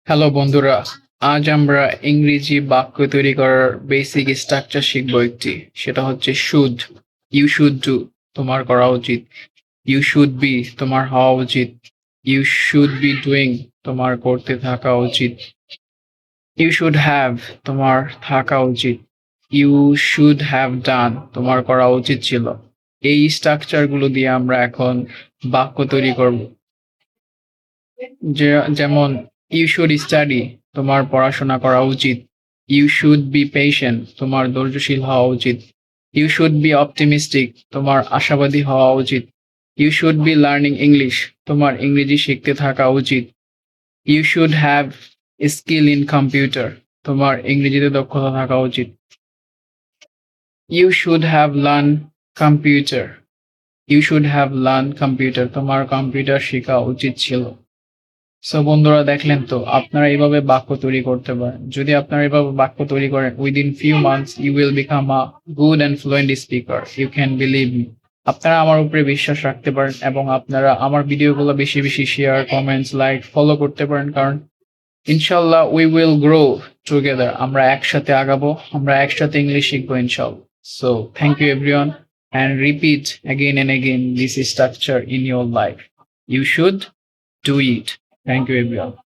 Hello বন্ধুরা, আজ আমরা ইংরেজি বাক্য তৈরি করার বেসিক স্ট্রাকচার শিখবো একটি। সেটা হচ্ছে শুড। ইউ শুড ডু, তোমার করা উচিত। ইউ শুড বি, তোমার হওয়া উচিত। ইউ শুড বি ডুইং, তোমার করতে থাকা উচিত। ইউ শুড হ্যাভ, তোমার থাকা উচিত। ইউ শুড হ্যাভ ডান, তোমার করা উচিত ছিল। এই স্ট্রাকচার গুলো দিয়ে আমরা এখন বাক্য তৈরি করব। যেমন ইউ শুড স্টাডি, তোমার পড়াশোনা করা উচিত। ইউ শুড বি পেশেন্ট, তোমার ধৈর্যশীল হওয়া উচিত। ইউ শুড বি অপটিমিস্টিক, তোমার আশাবাদী হওয়া উচিত। You should be learning English, তোমার ইংরেজি শিখতে থাকা উচিত। You should have skill in computer, তোমার ইংরেজিতে দক্ষতা থাকা উচিত। You should have learn computer, you should have learn computer, তোমার কম্পিউটার শেখা উচিত ছিল। সো বন্ধুরা, দেখলেন তো, আপনারা এইভাবে বাক্য তৈরি করতে পারেন। যদি আপনারা এইভাবে বাক্য তৈরি করেন, within few months you will become a good and fluent speaker. You can believe me. আপনারা আমার উপরে বিশ্বাস রাখতে পারেন এবং আপনারা আমার ভিডিওগুলো বেশি বেশি শেয়ার, কমেন্টস, লাইক, ফলো করতে পারেন, কারণ ইনশাল্লাহ উই উইল গ্রো টুগেদার। আমরা একসাথে আগাবো, আমরা একসাথে ইংলিশ শিখবো ইনশাল্লাহ। So thank you everyone, and repeat again and again this structure in your life. You should do it. Thank you everyone.